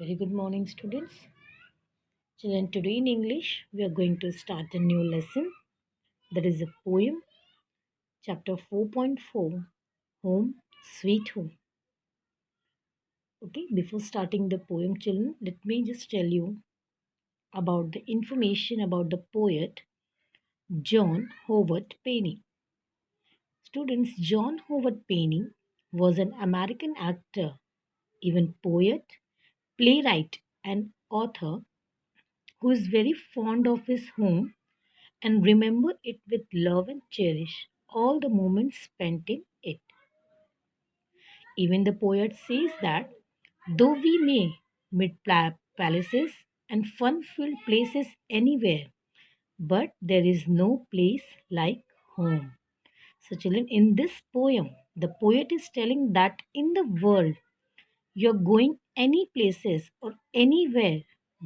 Very good morning, students. Children, today in English, we are going to start a new lesson that is a poem, chapter 4.4 Home, Sweet Home. Okay, before starting the poem, children, let me just tell you about the information about the poet John Howard Payne. Students, John Howard Payne was an American actor, even poet, playwright, and author who is very fond of his home and remember it with love and cherish all the moments spent in it. Even the poet says that though we may meet palaces and fun filled places anywhere, but there is no place like home. So, children, in this poem, the poet is telling that in the world you're going any places or anywhere,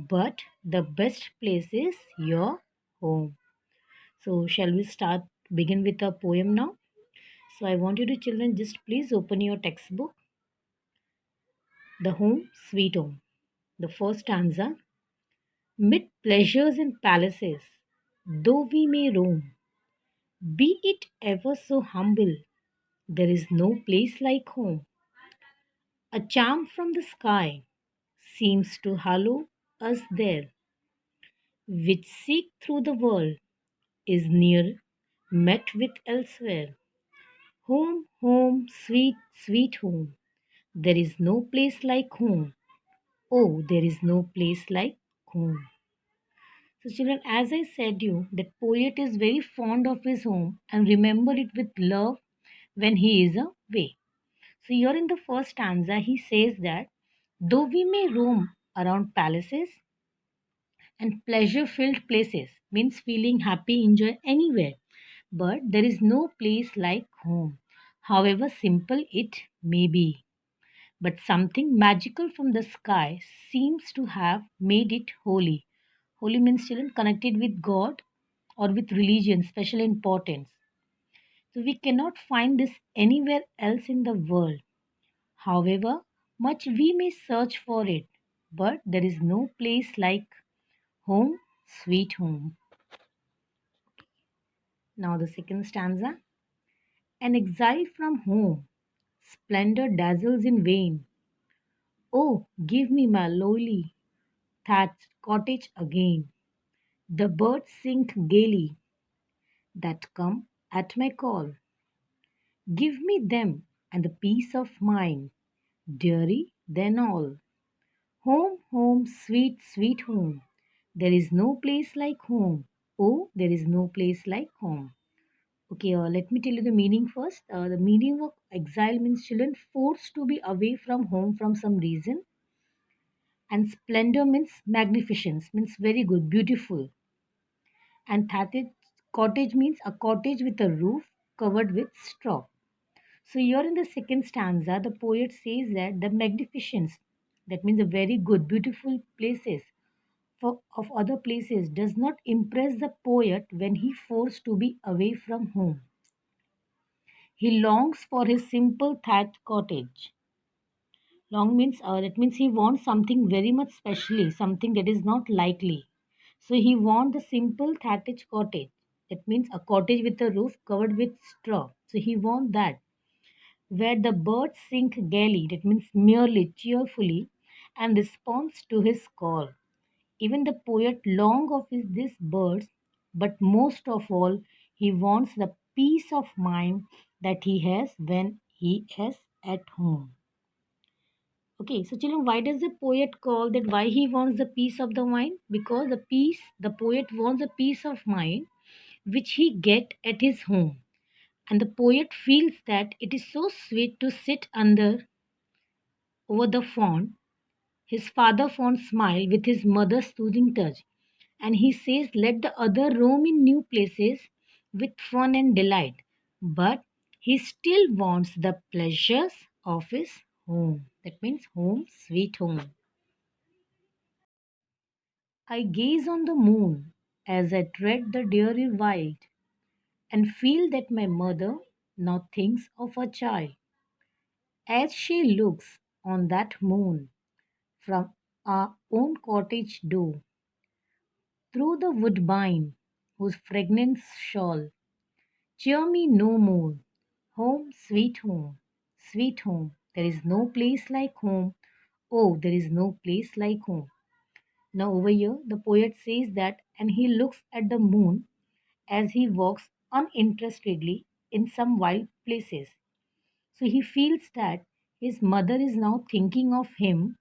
but the best place is your home. So, shall we start begin with a poem now? So, I want you to children just please open your textbook, The Home Sweet Home. The first stanza: mid pleasures and palaces, though we may roam, be it ever so humble, there is no place like home. A charm from the sky seems to hallow us there, which seek through the world is near met with elsewhere. Home, home, sweet, sweet home. There is no place like home. Oh, there is no place like home. So, children, as I said you, that poet is very fond of his home and remember it with love when he is away. So, here in the first stanza, he says that though we may roam around palaces and pleasure filled places, means feeling happy, enjoy anywhere, but there is no place like home, however simple it may be. But something magical from the sky seems to have made it holy. Holy means children connected with God or with religion, special importance. So we cannot find this anywhere else in the world. However, much we may search for it, but there is no place like home, sweet home. Now the second stanza. An exile from home, splendor dazzles in vain. Oh, give me my lowly thatched cottage again. The birds sing gaily that come at my call. Give me them and the peace of mind, dearer than all. Home, home, sweet, sweet home. There is no place like home. Oh, there is no place like home. Okay, let me tell you the meaning first. The meaning of exile means children forced to be away from home from some reason. And splendor means magnificence, means very good, beautiful. And thatched cottage means a cottage with a roof covered with straw. So here in the second stanza, the poet says that the magnificence, that means the very good, beautiful places of other places, does not impress the poet when he forced to be away from home. He longs for his simple thatched cottage. Long means that means he wants something very much specially, something that is not likely. So he wants the simple thatched cottage. That means a cottage with a roof covered with straw. So he wants that where the birds sing gaily, that means merely cheerfully, and responds to his call. Even the poet longs of these birds, but most of all, he wants the peace of mind that he has when he is at home. Okay, so children, why does the poet call that why he wants the peace of the mind? Because the poet wants a peace of mind which he get at his home. And the poet feels that it is so sweet to sit under over the fawn, his father fawn smile with his mother's soothing touch. And he says, let the other roam in new places with fun and delight. But he still wants the pleasures of his home. That means home, sweet home. I gaze on the moon as I tread the dairy wild and feel that my mother now thinks of her child as she looks on that moon from our own cottage door, through the woodbine, whose fragrance shall cheer me no more. Home, sweet home, sweet home. There is no place like home. Oh, there is no place like home. Now, over here, the poet says that, and he looks at the moon as he walks uninterestedly in some wild places. So he feels that his mother is now thinking of him,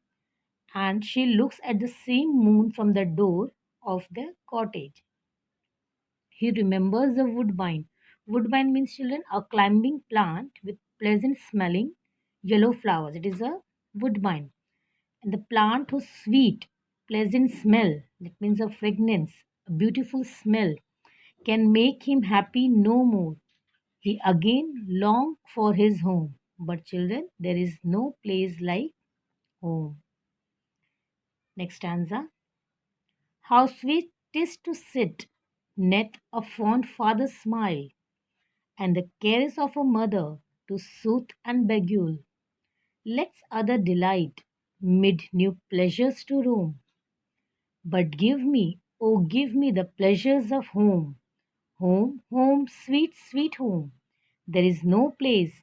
and she looks at the same moon from the door of the cottage. He remembers the woodbine. Woodbine means, children, a climbing plant with pleasant smelling yellow flowers. It is a woodbine. And the plant whose sweet, pleasant smell, that means a fragrance, a beautiful smell, can make him happy no more. He again longs for his home. But children, there is no place like home. Next stanza. How sweet 'tis to sit, 'neath a fond father's smile, and the cares of a mother to soothe and beguile. Let's other delight, mid new pleasures to roam. But give me, oh give me the pleasures of home. Home, home, sweet, sweet home. There is no place,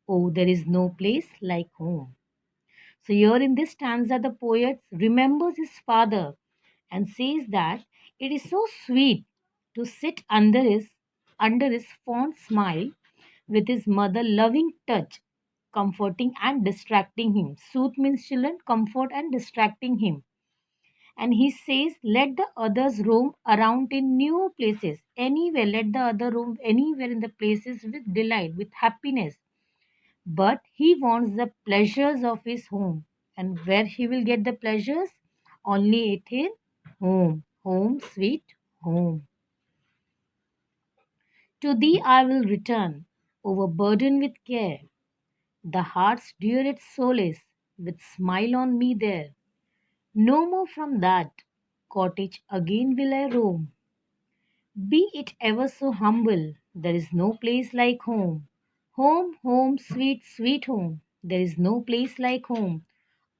oh there is no place like home. So here in this stanza the poet remembers his father and says that it is so sweet to sit under his fond smile with his mother loving touch, comforting and distracting him. Soothe means, children, comfort and distracting him. And he says, let the others roam around in new places, anywhere, let the other roam anywhere in the places with delight, with happiness. But he wants the pleasures of his home. And where he will get the pleasures? Only at his home. Home, sweet home. To thee I will return, overburdened with care. The heart's dearest solace, with smile on me there. No more from that cottage again will I roam. Be it ever so humble, there is no place like home. Home, home, sweet, sweet home. There is no place like home.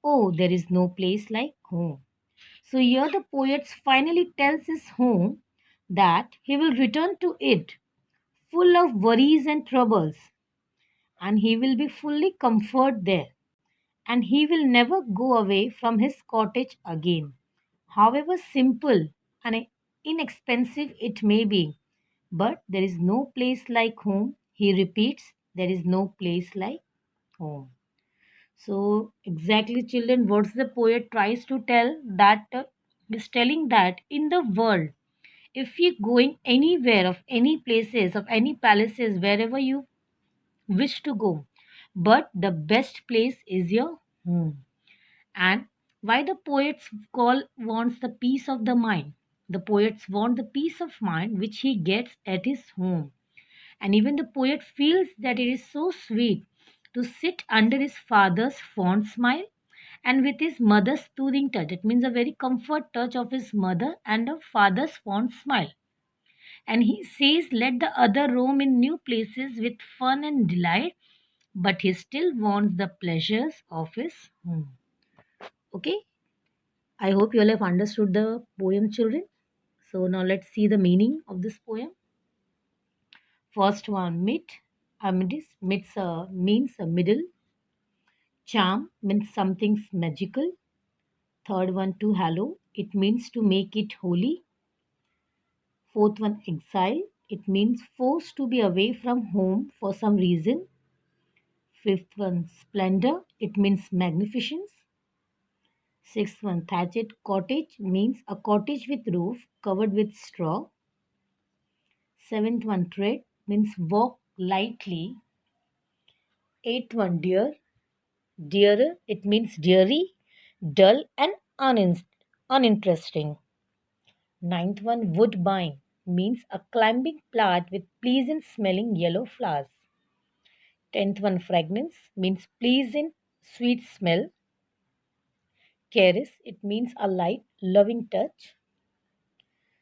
Oh, there is no place like home. So here the poet finally tells his home that he will return to it full of worries and troubles, and he will be fully comforted there, and he will never go away from his cottage again, however simple and inexpensive it may be. But there is no place like home. He repeats, there is no place like home. So, exactly, children, what's the poet tries to tell? That is telling that in the world, if you're going anywhere, of any places, of any palaces, wherever you wish to go, but the best place is your home. And why the poets call wants the peace of the mind? The poets want the peace of mind which he gets at his home. And even the poet feels that it is so sweet to sit under his father's fond smile and with his mother's soothing touch. It means a very comfort touch of his mother and a father's fond smile. And he says, let the other roam in new places with fun and delight, but he still wants the pleasures of his home. Okay, I hope you all have understood the poem, children. So now let's see the meaning of this poem. First one, means a middle. Charm means something magical. Third one, to hallow. It means to make it holy. Fourth one, exile. It means forced to be away from home for some reason. Fifth one, splendor. It means magnificence. Sixth one, thatched cottage means a cottage with roof covered with straw. Seventh one, tread means walk lightly. Eighth one, dear. Dearer, it means dreary, dull, and uninteresting. Ninth one, woodbine, means a climbing plant with pleasant smelling yellow flowers. Tenth one, fragrance, means pleasant, sweet smell. Caress, it means a light, loving touch.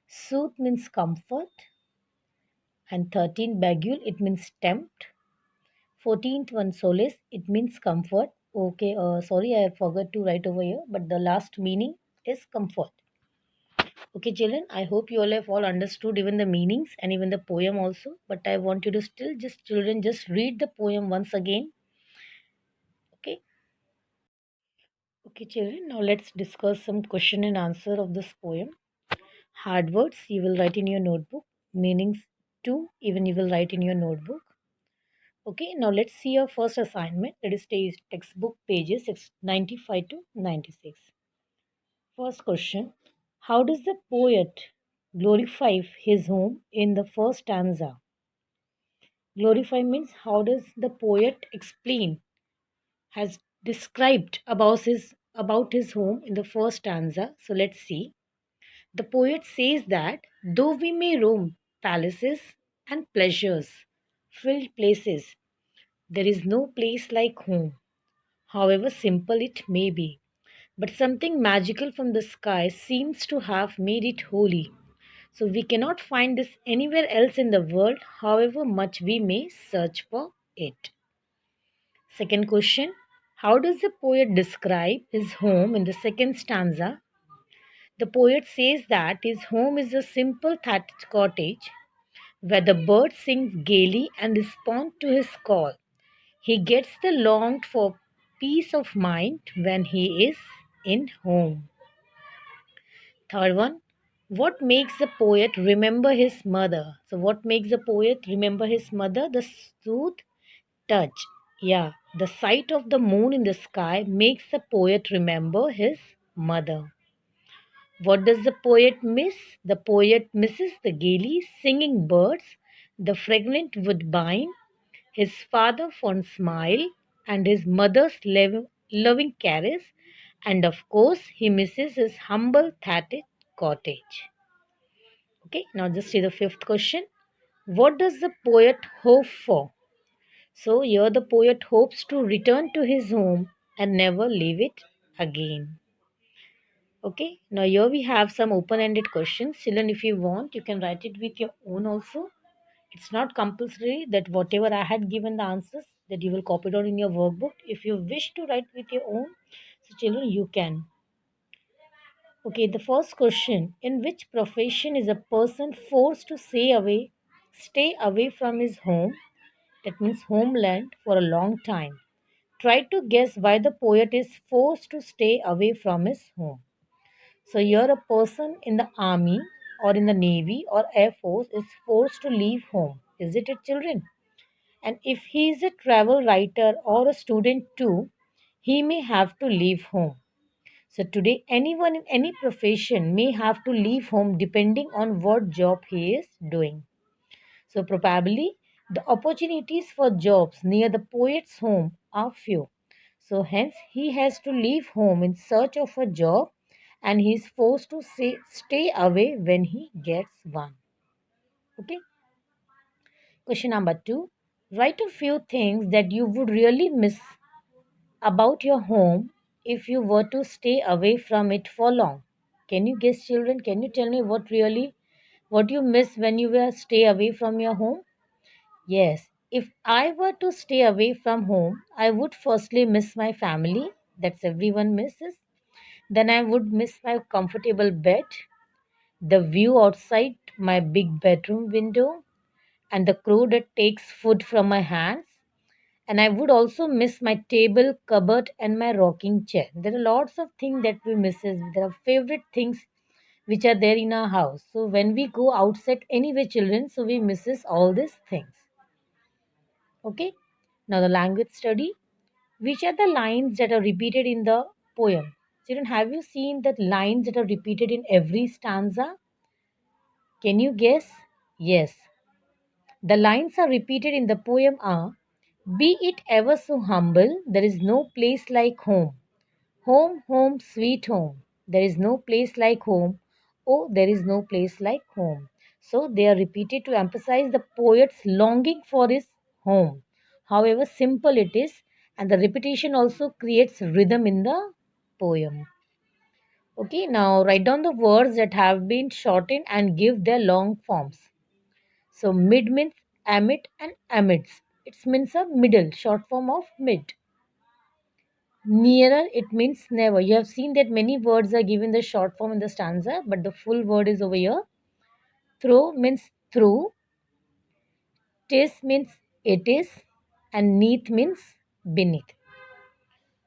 Soothe means comfort. And 13, beguile, it means tempt. 14th one, solace, it means comfort. Okay, sorry, I forgot to write over here, but the last meaning is comfort. Okay, children, I hope you all have all understood even the meanings and even the poem also. But I want you to still just children just read the poem once again. Okay, okay, children. Now let's discuss some question and answer of this poem. Hard words you will write in your notebook. Meanings too, even you will write in your notebook. Okay, now let's see your first assignment. That is textbook pages 95 to 96. First question. How does the poet glorify his home in the first stanza? Glorify means how does the poet explain, has described about his home in the first stanza. So let's see. The poet says that though we may roam palaces and pleasures filled places, there is no place like home, however simple it may be. But something magical from the sky seems to have made it holy. So we cannot find this anywhere else in the world, however much we may search for it. Second question. How does the poet describe his home in the second stanza? The poet says that his home is a simple thatched cottage where the birds sing gaily and respond to his call. He gets the longed for peace of mind when he is in home. Third one, what makes the poet remember his mother? So, what makes the poet remember his mother? The sooth touch. Yeah, the sight of the moon in the sky makes the poet remember his mother. What does the poet miss? The poet misses the gaily singing birds, the fragrant woodbine, his father's fond smile, and his mother's loving caress, and of course, he misses his humble thatched cottage. Okay, now just see the fifth question. What does the poet hope for? So, here the poet hopes to return to his home and never leave it again. Okay, now here we have some open ended questions. Children, if you want, you can write it with your own also. It's not compulsory that whatever I had given the answers that you will copy it out in your workbook. If you wish to write with your own, so children, you can. Okay, the first question. In which profession is a person forced to stay away from his home, that means homeland, for a long time? Try to guess why the poet is forced to stay away from his home. So, here a person in the army or in the navy or air force is forced to leave home. Is it, children? And if he is a travel writer or a student too, he may have to leave home. So, today, anyone in any profession may have to leave home depending on what job he is doing. So, probably the opportunities for jobs near the poet's home are few. So, hence, he has to leave home in search of a job and he is forced to stay away when he gets one. Okay. Question number two. Write a few things that you would really miss about your home if you were to stay away from it for long. Can you guess, children? Can you tell me what you miss when you were stay away from your home? Yes, if I were to stay away from home, I would firstly miss my family. That's everyone misses. Then I would miss my comfortable bed, the view outside my big bedroom window, and the crow that takes food from my hands. And I would also miss my table, cupboard, and my rocking chair. There are lots of things that we misses. There are favorite things which are there in our house. So when we go outside anyway, children, so we misses all these things. Okay. Now the language study. Which are the lines that are repeated in the poem? Children, have you seen that lines that are repeated in every stanza? Can you guess? Yes. The lines are repeated in the poem are: be it ever so humble, there is no place like home. Home, home, sweet home. There is no place like home. Oh, there is no place like home. So they are repeated to emphasize the poet's longing for his home. However simple it is, and the repetition also creates rhythm in the poem. Okay, now write down the words that have been shortened and give their long forms. So mid means amid and amidst. It means a middle, short form of mid. Nearer, it means never. You have seen that many words are given the short form in the stanza, but the full word is over here. Through means through, tis means it is, and neath means beneath.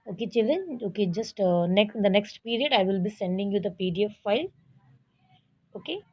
Okay, children. Okay, just next the next period, I will be sending you the PDF file. Okay.